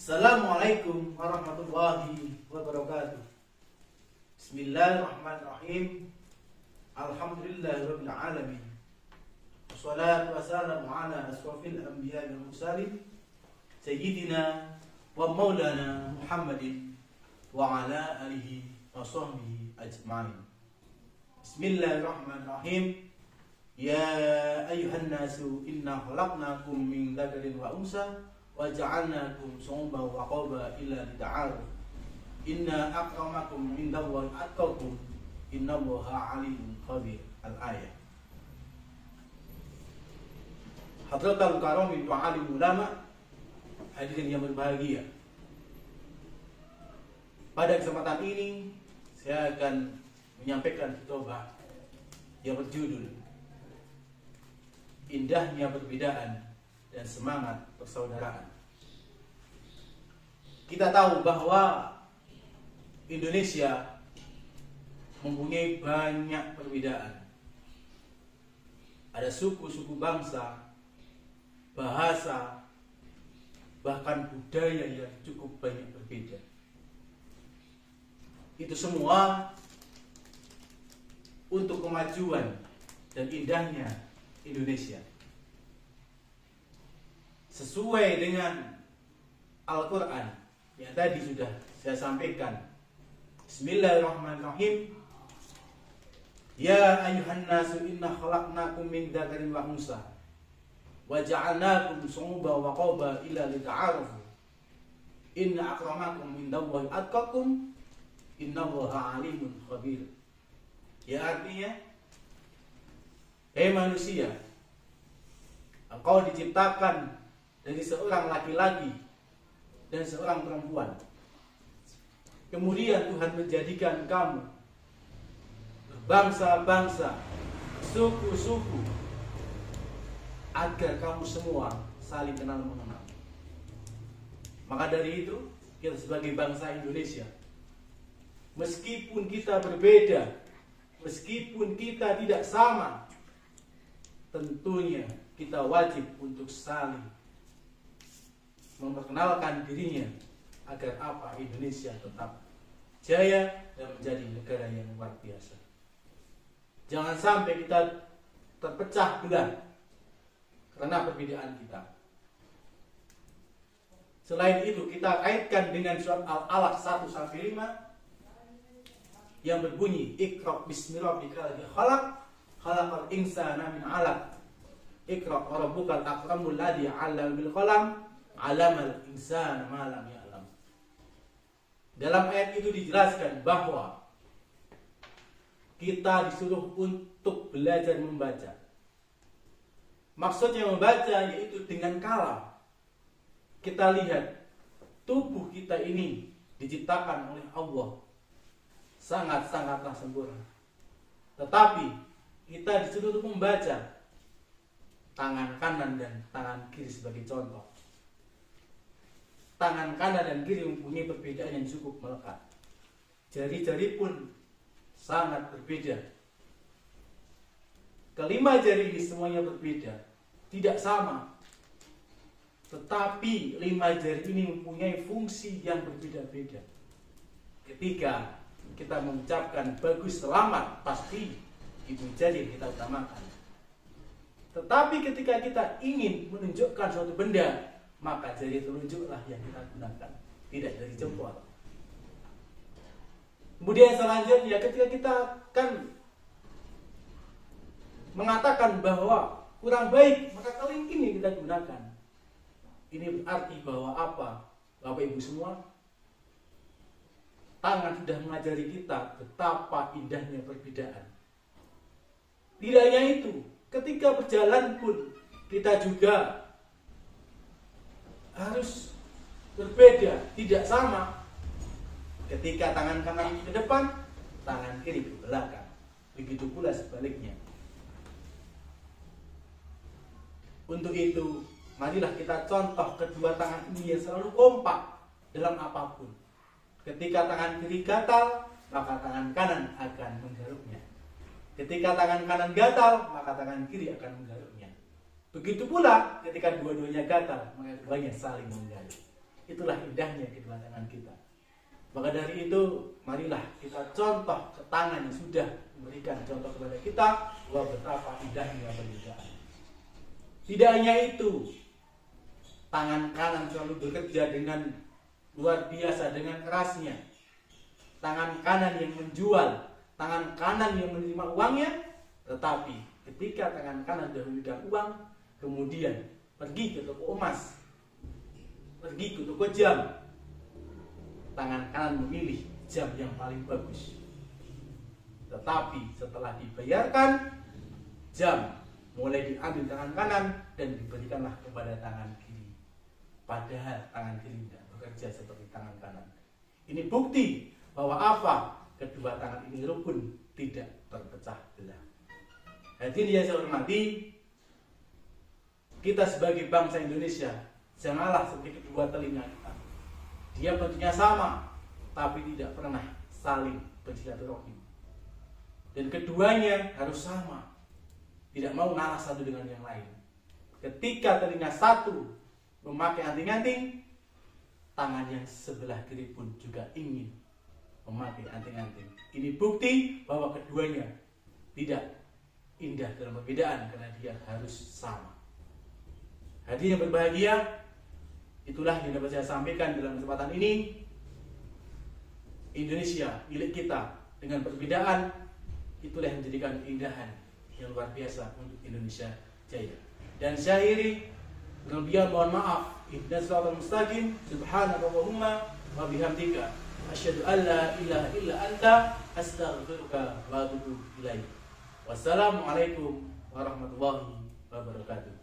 Assalamualaikum warahmatullahi wabarakatuh. Bismillahirrahmanirrahim. Alhamdulillahirabbil alamin. Wassalatu wassalamu ala asrofil anbiya'i wal mursalin sayyidina wa maulana Muhammadin wa ala alihi wa sahbihi ajma'in. Bismillahirrahmanirrahim. Ya ayyuhan nasu inna khalaqnakum min dzakarin wa unsa wa ja'alnakum syu'uban wa qabaila lita'arafu. Inna akramakum indallahi atqakum innallaha alimun khabir. Al-ayah. Hadratul karamin wa alim ulama, hadirin yang berbahagia. Pada kesempatan ini saya akan menyampaikan khutbah yang berjudul Indahnya Perbedaan dan Semangat Persaudaraan. Kita tahu bahwa Indonesia mempunyai banyak perbedaan. Ada suku-suku bangsa, bahasa, bahkan budaya yang cukup banyak berbeda. Itu semua untuk kemajuan dan indahnya Indonesia. Sesuai dengan Al-Quran yang tadi sudah saya sampaikan. Bismillahirrahmanirrahim. Ya ayyuhan nasu inna khalaqnakum min dzakarin wa unsa wa ja'alnakum syu'uban wa qabaila lita'arafu. Inna akramakum indallahi atqakum innallaha alimun khabir. Ya, artinya, hei manusia, engkau diciptakan dari seorang laki-laki dan seorang perempuan. Kemudian Tuhan menjadikan kamu berbangsa-bangsa, suku-suku, agar kamu semua saling kenal mengenal. Maka dari itu, kita sebagai bangsa Indonesia, meskipun kita berbeda, meskipun kita tidak sama, tentunya kita wajib untuk saling memperkenalkan dirinya agar apa Indonesia tetap jaya dan menjadi negara yang luar biasa. Jangan sampai kita terpecah belah karena perbedaan kita. Selain itu, kita kaitkan dengan surat Al-Alaq 1-5 yang berbunyi Iqra bismi rabbikal ladzi khalaq khalaqal insana min 'alaq. Iqra wa rabbukal akramul ladzi 'allama bil qalam 'allamal insana ma lam ya'lam. Dalam ayat itu dijelaskan bahwa kita disuruh untuk belajar membaca. Maksudnya membaca yaitu dengan kalam. Kita lihat tubuh kita ini diciptakan oleh Allah sangat-sangatlah sempurna. Tetapi kita disuruh untuk membaca. Tangan kanan dan tangan kiri sebagai contoh. Tangan kanan dan kiri mempunyai perbedaan yang cukup melekat. Jari-jari pun sangat berbeda. Kelima jari ini semuanya berbeda, tidak sama. Tetapi 5 jari ini mempunyai fungsi yang berbeda-beda. Ketika kita mengucapkan bagus selamat, pasti ibu jari kita utamakan. Tetapi ketika kita ingin menunjukkan suatu benda, maka jari telunjuklah yang kita gunakan, tidak dari jempol. Kemudian selanjutnya, ketika kita kan mengatakan bahwa kurang baik, maka kelingking kita gunakan. Ini berarti bahwa apa? Bapak Ibu semua, tangan sudah mengajari kita betapa indahnya perbedaan. Tidak hanya itu, ketika berjalan pun kita juga harus berbeda, tidak sama. Ketika tangan kanan ke depan, tangan kiri ke belakang. Begitu pula sebaliknya. Untuk itu, marilah kita contoh kedua tangan ini yang selalu kompak dalam apapun. Ketika tangan kiri gatal, maka tangan kanan akan menggaruknya. Ketika tangan kanan gatal, maka tangan kiri akan menggaruknya. Begitu pula ketika dua-duanya gatal, maka keduanya saling menggaruk. Itulah indahnya kedua tangan kita. Maka dari itu, marilah kita contoh ke tangan yang sudah memberikan contoh kepada kita bahwa betapa indahnya perbedaan. Tidak hanya itu, tangan kanan selalu bekerja dengan luar biasa, dengan kerasnya. Tangan kanan yang menjual, tangan kanan yang menerima uangnya, tetapi ketika tangan kanan sudah memegang uang, kemudian pergi ke toko emas, pergi ke toko jam, tangan kanan memilih jam yang paling bagus. Tetapi setelah dibayarkan, jam mulai diambil tangan kanan dan diberikanlah kepada tangan kiri. Padahal tangan kiri tidak bekerja seperti tangan kanan. Ini bukti bahwa apa? Kedua tangan ini rukun, tidak berpecah belah. Hadirin yang saya hormati, kita sebagai bangsa Indonesia janganlah seperti kedua telinga kita. Dia bentuknya sama, tapi tidak pernah saling bersilaturahim. Dan keduanya harus sama, tidak mau ngalah satu dengan yang lain. Ketika telinga satu memakai anting-anting, tangan yang sebelah kiri pun juga ingin memakai anting-anting. Ini bukti bahwa keduanya tidak indah dalam perbedaan, karena dia harus sama. Hadirin yang berbahagia, itulah yang dapat saya sampaikan dalam kesempatan ini. Indonesia milik kita dengan perbedaan, itulah yang menjadikan keindahan yang luar biasa untuk Indonesia Jaya. Dan saya akhiri dengan biar mohon maaf. Ihdinas siratal mustaqim. Subhanakallahumma wa bihamdika asyhadu an la ilaha illa anta astaghfiruka wa atubu ilaik. Wassalamualaikum warahmatullahi wabarakatuh.